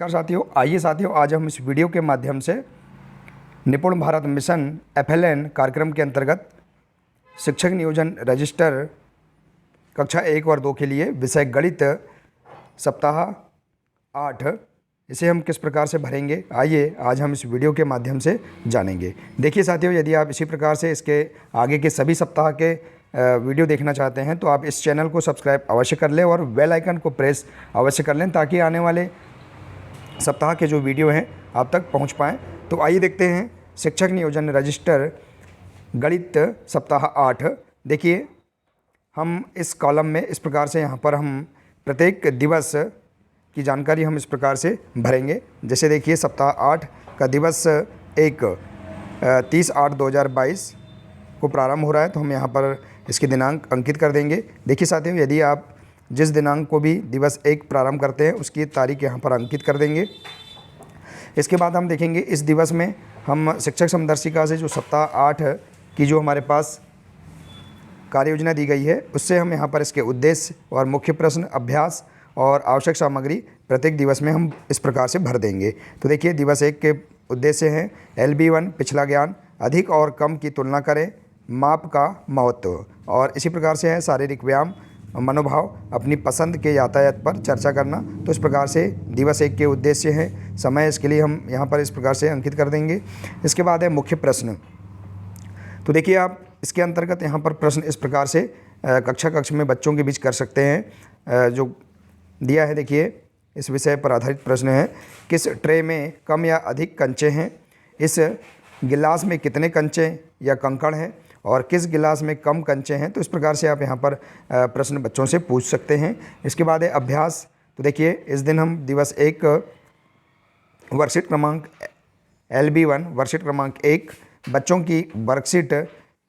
नमस्कार साथियों, आइए साथियों आज हम इस वीडियो के माध्यम से निपुण भारत मिशन FLN कार्यक्रम के अंतर्गत शिक्षक नियोजन रजिस्टर कक्षा 1 और 2 के लिए विषय गणित सप्ताह 8 इसे हम किस प्रकार से भरेंगे, आइए आज हम इस वीडियो के माध्यम से जानेंगे। देखिए साथियों, यदि आप इसी प्रकार से इसके आगे के सभी सप्ताह के वीडियो देखना चाहते हैं तो आप इस चैनल को सब्सक्राइब अवश्य कर लें और बेल आइकन को प्रेस अवश्य कर लें ताकि आने वाले सप्ताह के जो वीडियो हैं आप तक पहुंच पाएँ। तो आइए देखते हैं शिक्षक नियोजन रजिस्टर गणित सप्ताह 8। देखिए हम इस कॉलम में इस प्रकार से यहाँ पर हम प्रत्येक दिवस की जानकारी हम इस प्रकार से भरेंगे। जैसे देखिए सप्ताह 8 का दिवस 1 30/8/2022 को प्रारंभ हो रहा है, तो हम यहाँ पर इसके दिनांक अंकित कर देंगे। देखिए साथियों, यदि आप जिस दिनांक को भी दिवस 1 प्रारंभ करते हैं उसकी तारीख यहाँ पर अंकित कर देंगे। इसके बाद हम देखेंगे इस दिवस में हम शिक्षक समदर्शिका से जो सप्ताह 8 की जो हमारे पास कार्य योजना दी गई है उससे हम यहाँ पर इसके उद्देश्य और मुख्य प्रश्न, अभ्यास और आवश्यक सामग्री प्रत्येक दिवस में हम इस प्रकार से भर देंगे। तो देखिए दिवस 1 के उद्देश्य हैं LB1 पिछला ज्ञान, अधिक और कम की तुलना करें, माप का महत्व, और इसी प्रकार से है शारीरिक व्यायाम, मनोभाव, अपनी पसंद के यातायात पर चर्चा करना। तो इस प्रकार से दिवस 1 के उद्देश्य हैं। समय इसके लिए हम यहाँ पर इस प्रकार से अंकित कर देंगे। इसके बाद है मुख्य प्रश्न। तो देखिए आप इसके अंतर्गत यहाँ पर प्रश्न इस प्रकार से कक्षा में बच्चों के बीच कर सकते हैं। जो दिया है देखिए इस विषय पर आधारित प्रश्न है, किस ट्रे में कम या अधिक कंचे हैं, इस गिलास में कितने कंचे या कंकड़ हैं और किस गिलास में कम कंचे हैं। तो इस प्रकार से आप यहाँ पर प्रश्न बच्चों से पूछ सकते हैं। इसके बाद है अभ्यास। तो देखिए इस दिन हम दिवस 1 वर्कशीट क्रमांक LB1 वर्कशीट क्रमांक 1 बच्चों की वर्कशीट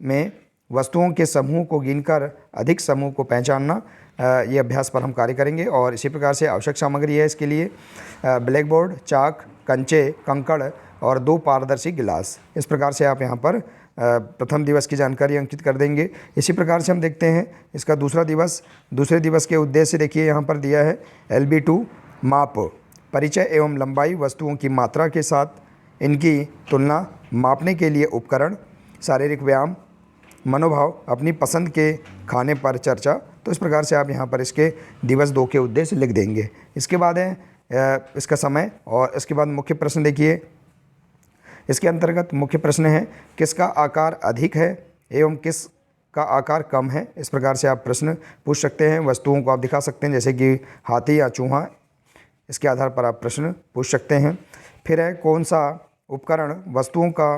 में वस्तुओं के समूह को गिनकर अधिक समूह को पहचानना, ये अभ्यास पर हम कार्य करेंगे। और इसी प्रकार से आवश्यक सामग्री है इसके लिए ब्लैक बोर्ड, चाक, कंचे, कंकड़ और 2 पारदर्शी गिलास। इस प्रकार से आप यहाँ पर प्रथम दिवस की जानकारी अंकित कर देंगे। इसी प्रकार से हम देखते हैं इसका दूसरे दिवस के उद्देश्य देखिए यहाँ पर दिया है LB2 माप, परिचय एवं लंबाई, वस्तुओं की मात्रा के साथ इनकी तुलना, मापने के लिए उपकरण, शारीरिक व्यायाम, मनोभाव, अपनी पसंद के खाने पर चर्चा। तो इस प्रकार से आप यहाँ पर इसके दिवस 2 के उद्देश्य लिख देंगे। इसके बाद है इसका समय और इसके बाद मुख्य प्रश्न। देखिए इसके अंतर्गत मुख्य प्रश्न है किसका आकार अधिक है एवं किस का आकार कम है। इस प्रकार से आप प्रश्न पूछ सकते हैं। वस्तुओं को आप दिखा सकते हैं जैसे कि हाथी या चूहा, इसके आधार पर आप प्रश्न पूछ सकते हैं। फिर है कौन सा उपकरण वस्तुओं का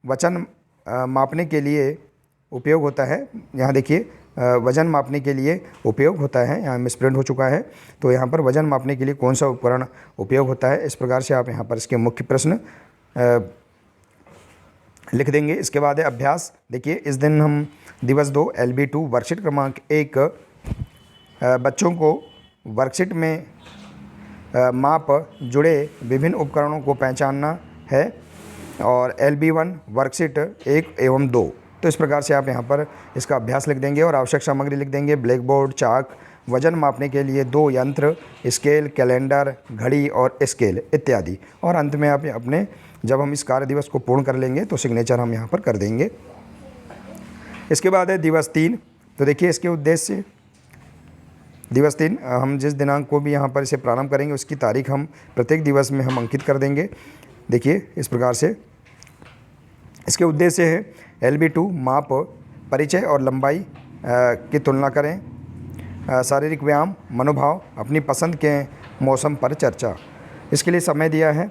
वजन मापने के लिए उपयोग होता है। यहाँ देखिए वजन मापने के लिए उपयोग होता है, यहाँ मिसप्रिंट हो चुका है। तो यहाँ पर वजन मापने के लिए कौन सा उपकरण उपयोग होता है। इस प्रकार से आप यहाँ पर इसके मुख्य प्रश्न लिख देंगे। इसके बाद है अभ्यास। देखिए इस दिन हम दिवस 2 LB2 वर्कशीट क्रमांक 1 बच्चों को वर्कशीट में माप जुड़े विभिन्न उपकरणों को पहचानना है और LB1 वर्कशीट 1 एवं 2। तो इस प्रकार से आप यहाँ पर इसका अभ्यास लिख देंगे और आवश्यक सामग्री लिख देंगे ब्लैक बोर्ड, चाक, वजन मापने के लिए 2 यंत्र, स्केल, कैलेंडर, घड़ी और स्केल इत्यादि। और अंत में आप अपने जब हम इस कार्य दिवस को पूर्ण कर लेंगे तो सिग्नेचर हम यहाँ पर कर देंगे। इसके बाद है दिवस 3। तो देखिए इसके उद्देश्य दिवस 3 हम जिस दिनांक को भी यहाँ पर इसे प्रारंभ करेंगे उसकी तारीख हम प्रत्येक दिवस में हम अंकित कर देंगे। देखिए इस प्रकार से इसके उद्देश्य है LB2 माप, परिचय और लंबाई की तुलना करें, शारीरिक व्यायाम, मनोभाव, अपनी पसंद के मौसम पर चर्चा। इसके लिए समय दिया है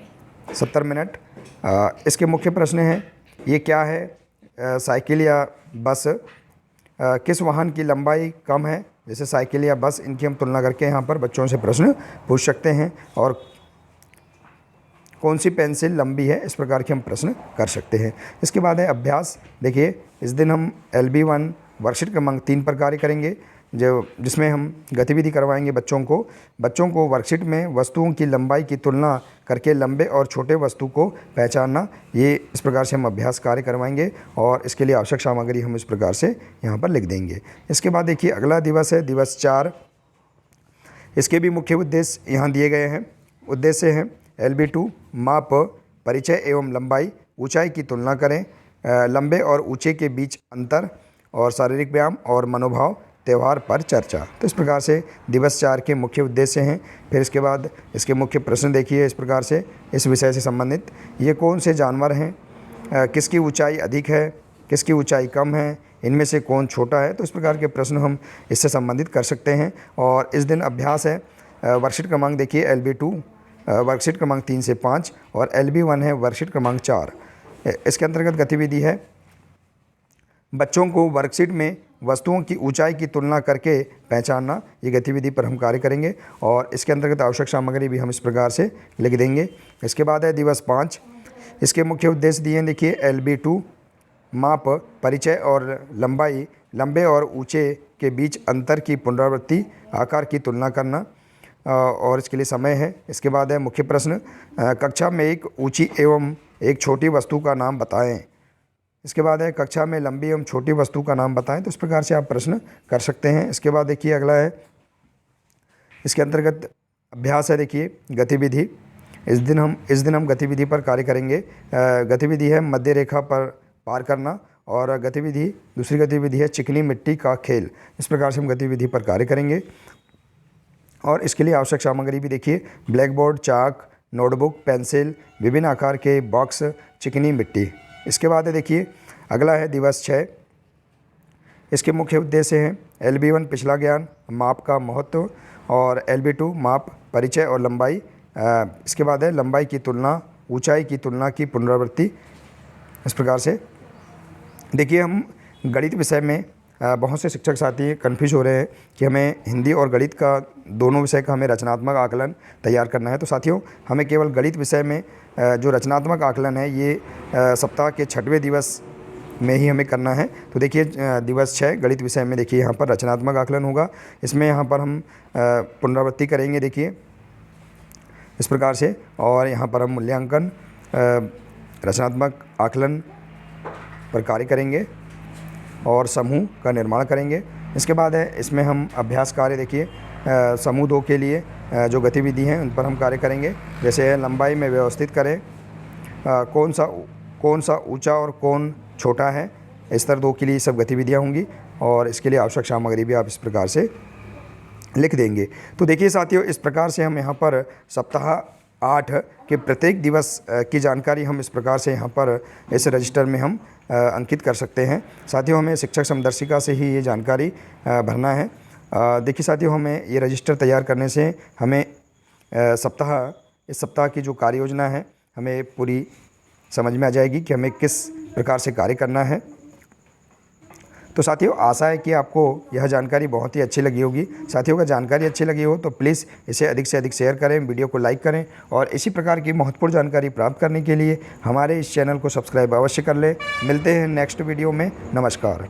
70 मिनट। इसके मुख्य प्रश्न हैं ये क्या है, साइकिल या बस, किस वाहन की लंबाई कम है, जैसे साइकिल या बस, इनकी हम तुलना करके यहाँ पर बच्चों से प्रश्न पूछ सकते हैं। और कौन सी पेंसिल लंबी है, इस प्रकार के हम प्रश्न कर सकते हैं। इसके बाद है अभ्यास। देखिए इस दिन हम LB1 वर्कशीट क्रमांक 3 पर कार्य करेंगे जिसमें हम गतिविधि करवाएंगे बच्चों को वर्कशीट में वस्तुओं की लंबाई की तुलना करके लंबे और छोटे वस्तु को पहचानना। ये इस प्रकार से हम अभ्यास कार्य करवाएंगे और इसके लिए आवश्यक सामग्री हम इस प्रकार से यहाँ पर लिख देंगे। इसके बाद देखिए अगला दिवस है दिवस 4 इसके भी मुख्य उद्देश्य यहाँ दिए गए हैं। उद्देश्य हैं LB2 माप, परिचय एवं लंबाई, ऊंचाई की तुलना करें, लंबे और ऊंचे के बीच अंतर, और शारीरिक व्यायाम और मनोभाव, त्यौहार पर चर्चा। तो इस प्रकार से दिवस 4 के मुख्य उद्देश्य हैं। फिर इसके बाद इसके मुख्य प्रश्न देखिए इस प्रकार से इस विषय से संबंधित। ये कौन से जानवर हैं, किसकी ऊंचाई अधिक है, किसकी ऊंचाई कम है, इनमें से कौन छोटा है। तो इस प्रकार के प्रश्न हम इससे संबंधित कर सकते हैं। और इस दिन अभ्यास है, वर्कशीट क्रमांक देखिए LB2 वर्कशीट क्रमांक 3 से 5 और LB1 है वर्कशीट क्रमांक 4। इसके अंतर्गत गतिविधि है बच्चों को वर्कशीट में वस्तुओं की ऊंचाई की तुलना करके पहचानना। ये गतिविधि पर हम कार्य करेंगे और इसके अंतर्गत आवश्यक सामग्री भी हम इस प्रकार से लिख देंगे। इसके बाद है दिवस 5। इसके मुख्य उद्देश्य दिए हैं देखिए LB2 माप, परिचय और लंबाई, लंबे और ऊंचे के बीच अंतर की पुनरावृत्ति, आकार की तुलना करना, और इसके लिए समय है। इसके बाद है मुख्य प्रश्न, कक्षा में एक ऊंची एवं एक छोटी वस्तु का नाम बताएं। इसके बाद है कक्षा में लंबी एवं छोटी वस्तु का नाम बताएं। तो इस प्रकार से आप प्रश्न कर सकते हैं। इसके बाद देखिए अगला है, इसके अंतर्गत अभ्यास है देखिए गतिविधि। इस दिन हम गतिविधि पर कार्य करेंगे। गतिविधि है मध्य रेखा पर पार करना, और दूसरी गतिविधि है चिकनी मिट्टी का खेल। इस प्रकार से हम गतिविधि पर कार्य करेंगे। और इसके लिए आवश्यक सामग्री भी देखिए ब्लैक बोर्ड, चाक, नोटबुक, पेंसिल, विभिन्न आकार के बॉक्स, चिकनी मिट्टी। इसके बाद है देखिए अगला है दिवस 6। इसके मुख्य उद्देश्य हैं LB1 पिछला ज्ञान, माप का महत्व, और LB2 माप, परिचय और लंबाई। इसके बाद है लंबाई की तुलना, ऊंचाई की तुलना की पुनरावृत्ति। इस प्रकार से देखिए हम गणित विषय में बहुत से शिक्षक साथी कन्फ्यूज हो रहे हैं कि हमें हिंदी और गणित का दोनों विषय का हमें रचनात्मक आकलन तैयार करना है। तो साथियों हमें केवल गणित विषय में जो रचनात्मक आकलन है ये सप्ताह के 6वें दिवस में ही हमें करना है। तो देखिए दिवस 6 गणित विषय में देखिए यहाँ पर रचनात्मक आकलन होगा। इसमें यहाँ पर हम पुनरावृत्ति करेंगे देखिए इस प्रकार से, और यहाँ पर हम मूल्यांकन रचनात्मक आकलन पर कार्य करेंगे और समूह का निर्माण करेंगे। इसके बाद है इसमें हम अभ्यास कार्य देखिए समूह 2 के लिए जो गतिविधि हैं उन पर हम कार्य करेंगे। जैसे लंबाई में व्यवस्थित करें, कौन सा ऊंचा और कौन छोटा है, स्तर 2 के लिए सब गतिविधियां होंगी। और इसके लिए आवश्यक सामग्री भी आप इस प्रकार से लिख देंगे। तो देखिए साथियों इस प्रकार से हम यहाँ पर सप्ताह 8 के प्रत्येक दिवस की जानकारी हम इस प्रकार से यहाँ पर इस रजिस्टर में हम अंकित कर सकते हैं। साथियों हमें शिक्षक समदर्शिका से ही ये जानकारी भरना है। देखिए साथियों हमें ये रजिस्टर तैयार करने से हमें इस सप्ताह की जो कार्य योजना है हमें पूरी समझ में आ जाएगी कि हमें किस प्रकार से कार्य करना है। तो साथियों आशा है कि आपको यह जानकारी बहुत ही अच्छी लगी होगी। साथियों अगर जानकारी अच्छी लगी हो तो प्लीज़ इसे अधिक से अधिक शेयर करें, वीडियो को लाइक करें, और इसी प्रकार की महत्वपूर्ण जानकारी प्राप्त करने के लिए हमारे इस चैनल को सब्सक्राइब अवश्य कर लें। मिलते हैं नेक्स्ट वीडियो में। नमस्कार।